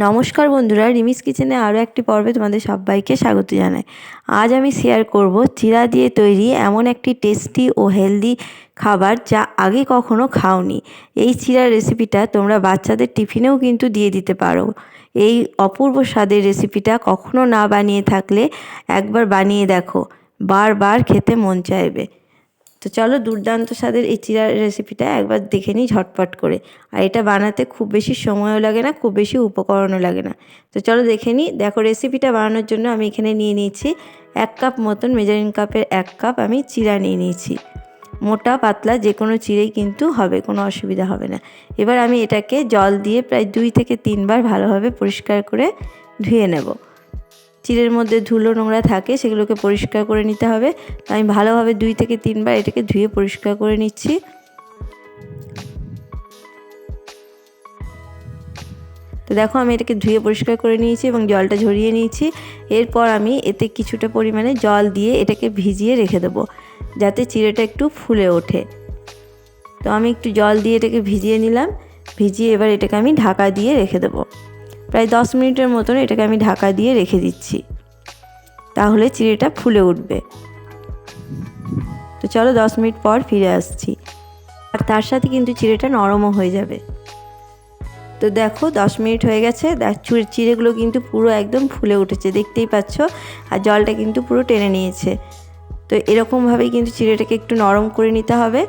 নমস্কার বন্ধুরা, রিমিস কিচেনে আরও একটি পর্বে তোমাদের সবাইকে স্বাগত জানাই। আজ আমি শেয়ার করব চিরা দিয়ে তৈরি এমন একটি টেস্টি ও হেলদি খাবার যা আগে কখনো খাওনি। এই চিরার রেসিপিটা তোমরা বাচ্চাদের টিফিনেও কিন্তু দিয়ে দিতে পারো। এই অপূর্ব স্বাদের রেসিপিটা কখনো না বানিয়ে থাকলে একবার বানিয়ে দেখো, বারবার খেতে মন চাইবে। তো চলো দুর্দান্ত স্বাদের এই চিরার রেসিপিটা একবার দেখে নিই ঝটপট করে। আর এটা বানাতে খুব বেশি সময়ও লাগে না, খুব বেশি উপকরণও লাগে না। তো চলো দেখে নিই। দেখো, রেসিপিটা বানানোর জন্য আমি এখানে নিয়ে নিয়েছি 1 কাপ মতন, মেজারিং কাপের 1 কাপ আমি চিরা নিয়ে নিয়েছি। মোটা পাতলা যে কোনো চিড়েই কিন্তু হবে, কোনো অসুবিধা হবে না। এবার আমি এটাকে জল দিয়ে প্রায় 2 থেকে 3 বার ভালোভাবে পরিষ্কার করে ধুয়ে নেব। চিড়ের মধ্যে ধুলো নোংরা থাকে, সেগুলোকে পরিষ্কার করে নিতে হবে। আমি ভালোভাবে 2 থেকে 3 বার এটাকে ধুয়ে পরিষ্কার করে নিচ্ছি। তো দেখো, আমি এটাকে ধুয়ে পরিষ্কার করে নিয়েছি এবং জলটা ঝরিয়ে নিয়েছি। এরপর আমি এতে কিছুটা পরিমাণে জল দিয়ে এটাকে ভিজিয়ে রেখে দেবো, যাতে চিড়েটা একটু ফুলে ওঠে। তো আমি একটু জল দিয়ে এটাকে ভিজিয়ে নিলাম। ভিজিয়ে এবার এটাকে আমি ঢাকা দিয়ে রেখে দেবো। প্রায় 10 মিনিটের মতন এটাকে আমি ঢাকা দিয়ে রেখে দিচ্ছি, তাহলে চিড়েটা ফুলে উঠবে। তো চলো 10 মিনিট পর ফিরে আসছি। আর তার সাথে কিন্তু চিড়েটা নরমও হয়ে যাবে। তো দেখো 10 মিনিট হয়ে গেছে। চিড়েগুলো কিন্তু পুরো একদম ফুলে উঠেছে, দেখতেই পাচ্ছ। আর জলটা কিন্তু পুরো টেনে নিয়েছে। তো এরকমভাবেই কিন্তু চিড়েটাকে একটু নরম করে নিতে হবে।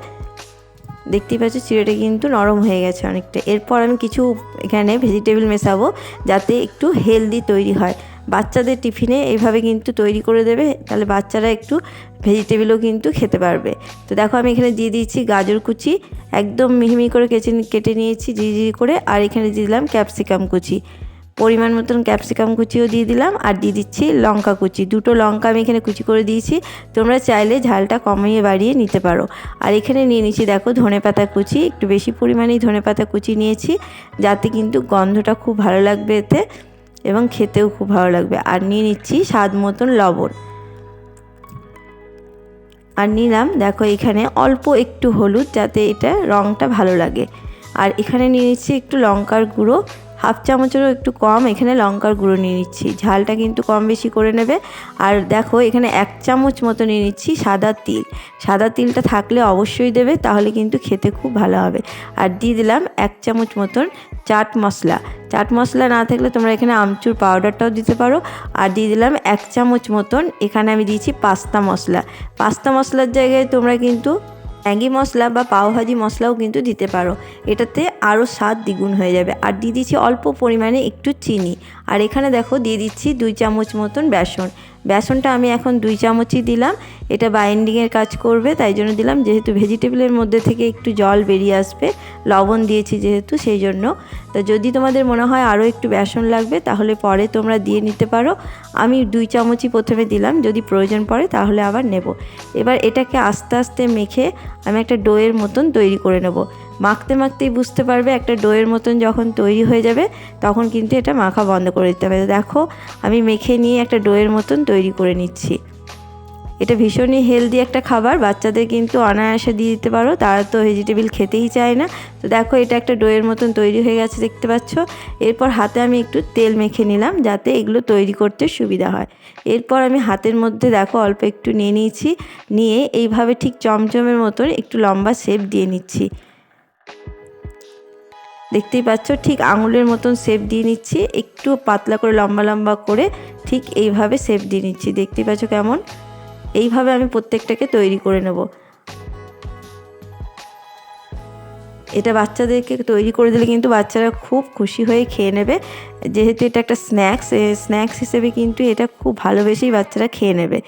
দেখতেই পাচ্ছ চিড়েটা কিন্তু নরম হয়ে গেছে অনেকটা। এরপর আমি কিছু এখানে ভেজিটেবল মেশাবো, যাতে একটু হেলদি তৈরি হয়। বাচ্চাদের টিফিনে এইভাবে কিন্তু তৈরি করে দেবে, তাহলে বাচ্চারা একটু ভেজিটেবলও কিন্তু খেতে পারবে। তো দেখো, আমি এখানে দিয়ে দিয়েছি গাজর কুচি, একদম মিহি করে কেটে নিয়েছি জি করে। আর এখানে দিয়ে দিলাম ক্যাপসিকাম কুচি, পরিমাণ মতন ক্যাপসিকাম কুচিও দিয়ে দিলাম। আর দিয়ে দিচ্ছি লঙ্কা কুচি, 2টো লঙ্কা আমি এখানে কুচি করে দিয়েছি। তোমরা চাইলে ঝালটা কমিয়ে বাড়িয়ে নিতে পারো। আর এখানে নিয়ে নিচ্ছি দেখো ধনেপাতা কুচি, একটু বেশি পরিমাণেই ধনেপাতা কুচি নিয়েছি, যাতে কিন্তু গন্ধটা খুব ভালো লাগবে এতে এবং খেতেও খুব ভালো লাগবে। আর নিয়ে নিচ্ছি স্বাদ মতন লবণ। আর নিলাম দেখো এখানে অল্প একটু হলুদ, যাতে এটা রঙটা ভালো লাগে। আর এখানে নিয়ে নিচ্ছি একটু লঙ্কার গুঁড়ো, 1/2 চামচেরও একটু কম এখানে লঙ্কার গুঁড়ো নিয়ে নিচ্ছি। ঝালটা কিন্তু কম বেশি করে নেবে। আর দেখো এখানে 1 চামচ মতো নিয়ে নিচ্ছি সাদা তিল। সাদা তিলটা থাকলে অবশ্যই দেবে, তাহলে কিন্তু খেতে খুব ভালো হবে। আর দিয়ে দিলাম 1 চামচ মতন চাট মশলা। চাট মশলা না থাকলে তোমরা এখানে আমচুর পাউডারটাও দিতে পারো। আর দিয়ে দিলাম 1 চামচ মতন এখানে আমি দিয়েছি পাস্তা মশলা। পাস্তা মশলার জায়গায় তোমরা কিন্তু ম্যাগি মশলা বা পাওভাজি মশলাও কিন্তু দিতে পারো, এটাতে আরও স্বাদ দ্বিগুণ হয়ে যাবে। আর দিয়ে দিচ্ছি অল্প পরিমাণে একটু চিনি। আর এখানে দেখো দিয়ে দিচ্ছি 2 চামচ মতন বেসন। বেসনটা আমি এখন 2 চামচই দিলাম, এটা বাইন্ডিংয়ের কাজ করবে তাই জন্য দিলাম, যেহেতু ভেজিটেবলের মধ্যে থেকে একটু জল বেরিয়ে আসবে, লবণ দিয়েছি যেহেতু সেই জন্য। তা যদি তোমাদের মনে হয় আরও একটু বেসন লাগবে তাহলে পরে তোমরা দিয়ে নিতে পারো। আমি 2 চামচই প্রথমে দিলাম, যদি প্রয়োজন পড়ে তাহলে আবার নেব। এবার এটাকে আস্তে আস্তে মেখে আমি একটা ডোয়ের মতন তৈরি করে নেব। মাখতে মাখতেই বুঝতে পারবে একটা ডোয়ের মতন যখন তৈরি হয়ে যাবে, তখন কিন্তু এটা মাখা বন্ধ করে দিতে হবে। দেখো আমি মেখে নিয়ে একটা ডোয়ের মতন তৈরি করে নিচ্ছি। এটা ভীষণই হেলদি একটা খাবার, বাচ্চাদের কিন্তু অনায়াসে দিয়ে দিতে পারো, তারা তো ভেজিটেবল খেতেই চায় না। তো দেখো এটা একটা ডোয়ের মতন তৈরি হয়ে গেছে, দেখতে পাচ্ছ। এরপর হাতে আমি একটু তেল মেখে নিলাম, যাতে এগুলো তৈরি করতে সুবিধা হয়। এরপর আমি হাতের মধ্যে দেখো অল্প একটু নিয়ে নিয়েছি, নিয়ে এইভাবে ঠিক চমচমের মতন একটু লম্বা শেপ দিয়ে নিচ্ছি। দেখতেই পাচ্ছ ঠিক আঙুলের মতন শেপ দিয়ে নিচ্ছি, একটু পাতলা করে লম্বা লম্বা করে ঠিক এইভাবে শেপ দিয়ে নিচ্ছি। দেখতেই পাচ্ছ কেমন, এইভাবে আমি প্রত্যেকটাকে তৈরি করে নেব। এটা বাচ্চাদেরকে তৈরি করে দিলে কিন্তু বাচ্চারা খুব খুশি হয়ে খেয়ে নেবে, যেহেতু এটা একটা স্ন্যাক্স হিসেবে কিন্তু এটা খুব ভালোবেসেই বাচ্চারা খেয়ে নেবে।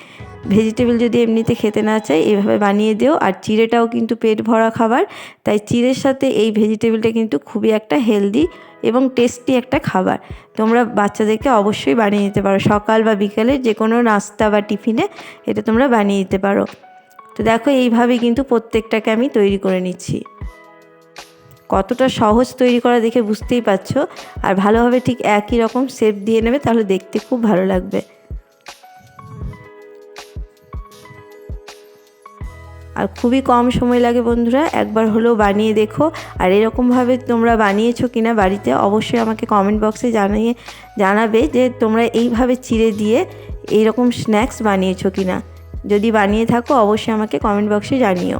ভেজিটেবল যদি এমনিতে খেতে না চায় এভাবে বানিয়ে দিও। আর চিড়েটাও কিন্তু পেট ভরা খাবার, তাই চিড়ের সাথে এই ভেজিটেবলটা কিন্তু খুবই একটা হেলদি এবং টেস্টি একটা খাবার। তোমরা বাচ্চাদেরকে অবশ্যই বানিয়ে দিতে পারো, সকাল বা বিকালে যে কোনো নাস্তা বা টিফিনে এটা তোমরা বানিয়ে দিতে পারো। তো দেখো এইভাবেই কিন্তু প্রত্যেকটাকে আমি তৈরি করে নিচ্ছি। কতটা সহজ তৈরি করা দেখে বুঝতেই পারছো। আর ভালোভাবে ঠিক একই রকম শেপ দিয়ে নেবে, তাহলে দেখতে খুব ভালো লাগবে। আর খুবই কম সময় লাগে বন্ধুরা, একবার হলেও বানিয়ে দেখো। আর এরকমভাবে তোমরা বানিয়েছো কিনা বাড়িতে অবশ্যই আমাকে কমেন্ট বক্সে জানাবে যে তোমরা এইভাবে চিড়ে দিয়ে এইরকম স্ন্যাক্স বানিয়েছো কিনা। যদি বানিয়ে থাকো অবশ্যই আমাকে কমেন্ট বক্সে জানিও।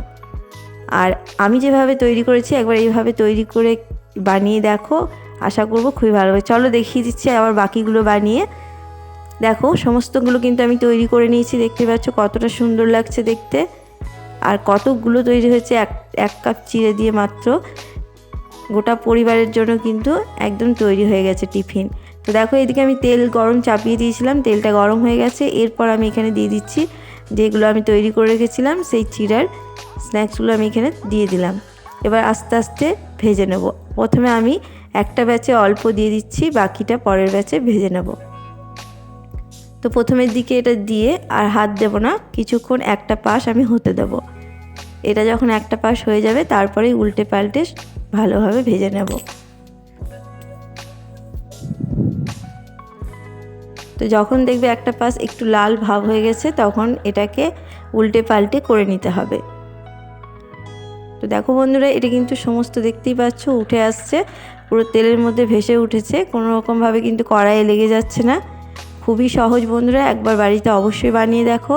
আর আমি যেভাবে তৈরি করেছি একবার এইভাবে তৈরি করে বানিয়ে দেখো, আশা করব খুবই ভালো হবে। চলো দেখিয়ে দিচ্ছি আবার বাকিগুলো বানিয়ে। দেখো সমস্তগুলো কিন্তু আমি তৈরি করে নিয়েছি, দেখতে পাচ্ছ কতটা সুন্দর লাগছে দেখতে। আর কতগুলো তৈরি হয়েছে এক কাপ চিড়ে দিয়ে মাত্র। গোটা পরিবারের জন্য কিন্তু একদম তৈরি হয়ে গেছে টিফিন। তো দেখো এদিকে আমি তেল গরম চাপিয়ে দিয়েছিলাম, তেলটা গরম হয়ে গেছে। এরপর আমি এখানে দিয়ে দিচ্ছি যেগুলো আমি তৈরি করে রেখেছিলাম সেই চিড়ার স্ন্যাক্সগুলো আমি এখানে দিয়ে দিলাম। এবার আস্তে আস্তে ভেজে নেব। প্রথমে আমি একটা ব্যাচে অল্প দিয়ে দিচ্ছি, বাকিটা পরের ব্যাচে ভেজে নেব। তো প্রথমের দিকে এটা দিয়ে আর হাত দেব না, কিছুক্ষণ একটা পাশ আমি হতে দেব। এটা যখন একটা পাশ হয়ে যাবে তারপরেই উল্টে পাল্টে ভালোভাবে ভেজে নেব। তো যখন দেখবে একটা পাশ একটু লাল ভাব হয়ে গেছে তখন এটাকে উল্টে পাল্টে করে নিতে হবে। তো দেখো বন্ধুরা এটা কিন্তু সমস্ত দেখতেই পাচ্ছ উঠে আসছে, পুরো তেলের মধ্যে ভেসে উঠেছে, কোনো রকমভাবে কিন্তু কড়াইয়ে লেগে যাচ্ছে না। খুবই সহজ বন্ধুরা, একবার বাড়িতে অবশ্যই বানিয়ে দেখো।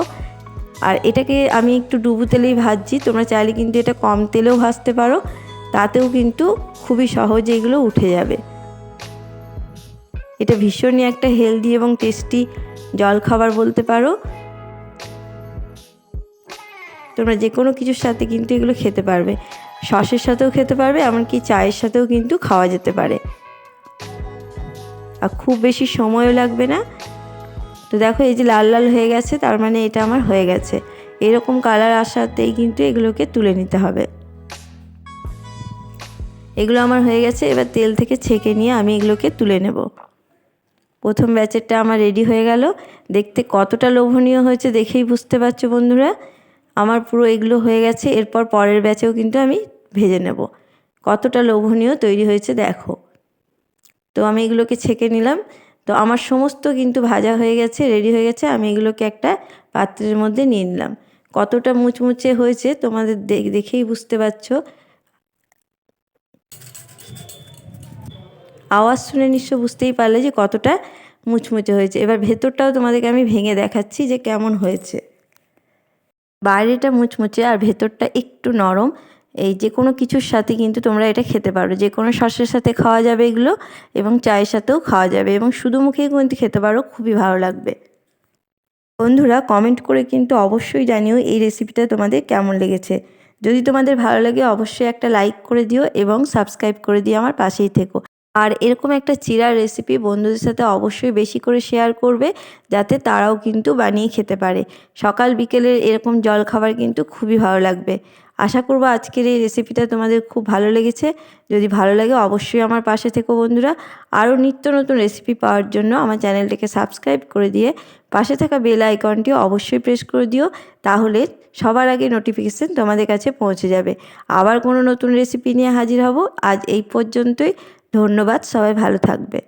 আর এটাকে আমি একটু ডুবো তেলেই ভাজছি, তোমরা চাইলে কিন্তু এটা কম তেলেও ভাজতে পারো, তাতেও কিন্তু খুবই সহজে এগুলো উঠে যাবে। এটা ভীষণই একটা হেলদি এবং টেস্টি জলখাবার বলতে পারো। তোমরা যে কোনো কিছুর সাথে কিন্তু এগুলো খেতে পারবে, সসের সাথেও খেতে পারবে, এমনকি চায়ের সাথেও কিন্তু খাওয়া যেতে পারে। আর খুব বেশি সময়ও লাগবে না। তো দেখো এই যে লাল লাল হয়ে গেছে, তার মানে এটা আমার হয়ে গেছে। এরকম কালার আসাতেই কিন্তু এগুলোকে তুলে নিতে হবে। এগুলো আমার হয়ে গেছে, এবার তেল থেকে ছেঁকে নিয়ে আমি এগুলোকে তুলে নেব। প্রথম ব্যাচেরটা আমার রেডি হয়ে গেল। দেখতে কতটা লোভনীয় হয়েছে দেখেই বুঝতে পারছো বন্ধুরা। আমার পুরো এগুলো হয়ে গেছে, এরপর পরের ব্যাচেও কিন্তু আমি ভেজে নেব। কতটা লোভনীয় তৈরি হয়েছে দেখো। তো আমি এগুলোকে ছেঁকে নিলাম। তো আমার সমস্ত কিন্তু ভাজা হয়ে গেছে, রেডি হয়ে গেছে। আমি এগুলোকে একটা পাত্রের মধ্যে নিয়ে নিলাম। কতটা মুচমুচে হয়েছে তোমাদের দেখেই বুঝতে পারছো। আওয়াজ শুনে নিশ্চয় বুঝতেই পারলে যে কতটা মুচমুচে হয়েছে। এবার ভেতরটাও তোমাদেরকে আমি ভেঙে দেখাচ্ছি যে কেমন হয়েছে। বাইরেটা মুচমুচে আর ভেতরটা একটু নরম। এই যে কোনো কিছুর সাথে কিন্তু তোমরা এটা খেতে পারো, যে কোনো সসের সাথে খাওয়া যাবে এগুলো, এবং চায়ের সাথেও খাওয়া যাবে, এবং শুধু মুখেই কিন্তু খেতে পারো, খুবই ভালো লাগবে। বন্ধুরা কমেন্ট করে কিন্তু অবশ্যই জানিও এই রেসিপিটা তোমাদের কেমন লেগেছে। যদি তোমাদের ভালো লাগে অবশ্যই একটা লাইক করে দিও এবং সাবস্ক্রাইব করে দিয়ে আমার পাশেই থেকো। আর এরকম একটা চিড়ার রেসিপি বন্ধুদের সাথে অবশ্যই বেশি করে শেয়ার করবে, যাতে তারাও কিন্তু বানিয়ে খেতে পারে। সকাল বিকেলের এরকম জলখাবার কিন্তু খুবই ভালো লাগবে। আশা করব আজকের এই রেসিপিটা তোমাদের খুব ভালো লেগেছে। যদি ভালো লাগে অবশ্যই আমার পাশে থেকো বন্ধুরা। আরও নিত্য নতুন রেসিপি পাওয়ার জন্য আমার চ্যানেলটিকে সাবস্ক্রাইব করে দিয়ে পাশে থাকা বেল আইকনটি অবশ্যই প্রেস করে দিও, তাহলে সবার আগে নোটিফিকেশান তোমাদের কাছে পৌঁছে যাবে। আবার কোনো নতুন রেসিপি নিয়ে হাজির হব। আজ এই পর্যন্তই। ধন্যবাদ, সবাই ভালো থাকবে।